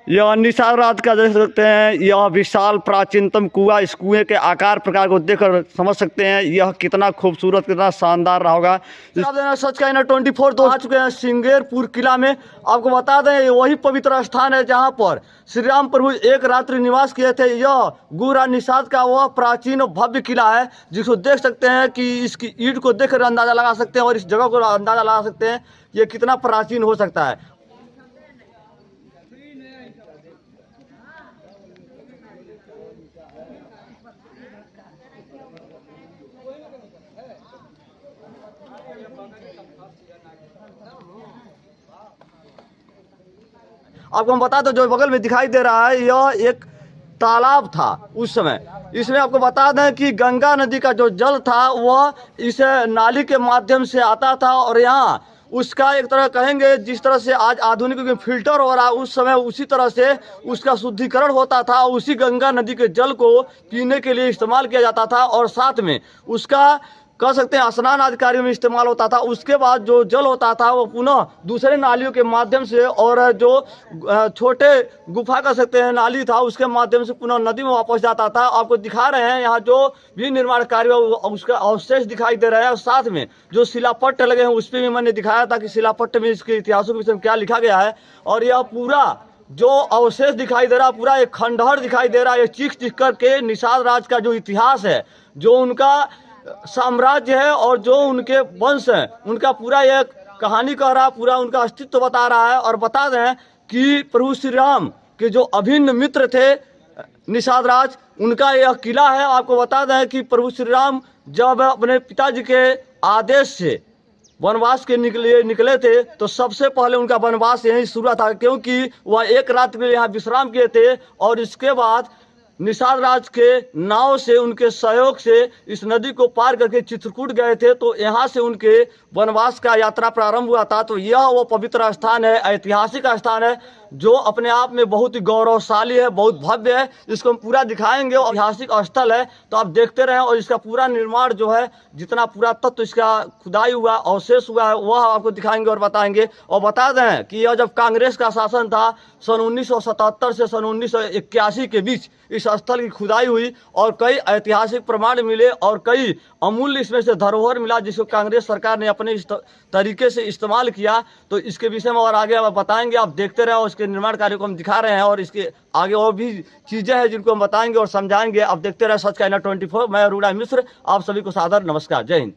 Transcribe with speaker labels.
Speaker 1: यह निशान रात का देख सकते हैं। यह विशाल प्राचीनतम कुआं, इस कुएं के आकार प्रकार को देखकर समझ सकते हैं यह कितना खूबसूरत, कितना शानदार रहा होगा। सच का 24 तो आ चुके हैं सिंगेरपुर किला में। आपको बता दें वही पवित्र स्थान है जहां पर श्री राम प्रभु एक रात्रि निवास किए थे। यह गुरा निषाद का वह प्राचीन और भव्य किला है जिसको देख सकते हैं कि इसकी ईंट को देखकर अंदाजा लगा सकते हैं और इस जगह को अंदाजा लगा सकते हैं ये कितना प्राचीन हो सकता है। आपको हम बता दो जो बगल में दिखाई दे रहा है यह एक तालाब था उस समय। इसमें आपको बता दें कि गंगा नदी का जो जल था वह इस नाली के माध्यम से आता था और यहाँ उसका एक तरह कहेंगे जिस तरह से आज आधुनिक फिल्टर हो रहा है उस समय उसी तरह से उसका शुद्धिकरण होता था। उसी गंगा नदी के जल को पीने के लिए इस्तेमाल किया जाता था और साथ में उसका कह सकते हैं स्नान आदि कार्यों में इस्तेमाल होता था। उसके बाद जो जल होता था वो पुनः दूसरे नालियों के माध्यम से और जो छोटे गुफा कह सकते हैं नाली था उसके माध्यम से पुनः नदी में वापस जाता था। आपको दिखा रहे हैं यहाँ जो भी निर्माण कार्य उसका अवशेष दिखाई दे रहा है और साथ में जो शिलापट्ट लगे हैं उस पर भी मैंने दिखाया था कि शिलापट्ट में इसके इतिहासों के विषय में क्या लिखा गया है। और यह पूरा जो अवशेष दिखाई दे रहा है पूरा एक खंडहर दिखाई दे रहा है। चीख चीख करके निषाद राज का जो इतिहास है, जो उनका साम्राज्य है और जो उनके वंश हैं उनका पूरा एक कहानी कह रहा है, पूरा उनका अस्तित्व बता रहा है। और बता दें कि प्रभु श्री राम के जो अभिन्न मित्र थे निषाद राज, उनका यह किला है। आपको बता दें कि प्रभु श्री राम जब अपने पिताजी के आदेश से वनवास के निकले थे तो सबसे पहले उनका वनवास यहीं शुरू था, क्योंकि वह एक रात के लिए यहाँ विश्राम किए थे। और इसके बाद निषाद राज के नाव से उनके सहयोग से इस नदी को पार करके चित्रकूट गए थे, तो यहाँ से उनके वनवास का यात्रा प्रारंभ हुआ था। तो यह वो पवित्र स्थान है, ऐतिहासिक स्थान है जो अपने आप में बहुत ही गौरवशाली है, बहुत भव्य है। इसको हम पूरा दिखाएंगे। ऐतिहासिक स्थल है तो आप देखते रहें और इसका पूरा निर्माण जो है जितना पूरा तत्व इसका खुदाई हुआ अवशेष हुआ है वह आपको दिखाएंगे और बताएंगे। और बता दें कि यह जब कांग्रेस का शासन था सन 1977 से सन 1981 के बीच इस स्थल की खुदाई हुई और कई ऐतिहासिक प्रमाण मिले और कई अमूल्य इसमें से धरोहर मिला जिसको कांग्रेस सरकार ने अपने इस तरीके से इस्तेमाल किया। तो इसके विषय में और आगे बताएंगे, आप देखते रहे। और इसके निर्माण कार्य को हम दिखा रहे हैं और इसके आगे और भी चीज़ें हैं जिनको हम बताएंगे और समझाएंगे। आप देखते रहे सच का 24। मैं अरुणा मिश्र, आप सभी को सादर नमस्कार। जय हिंद।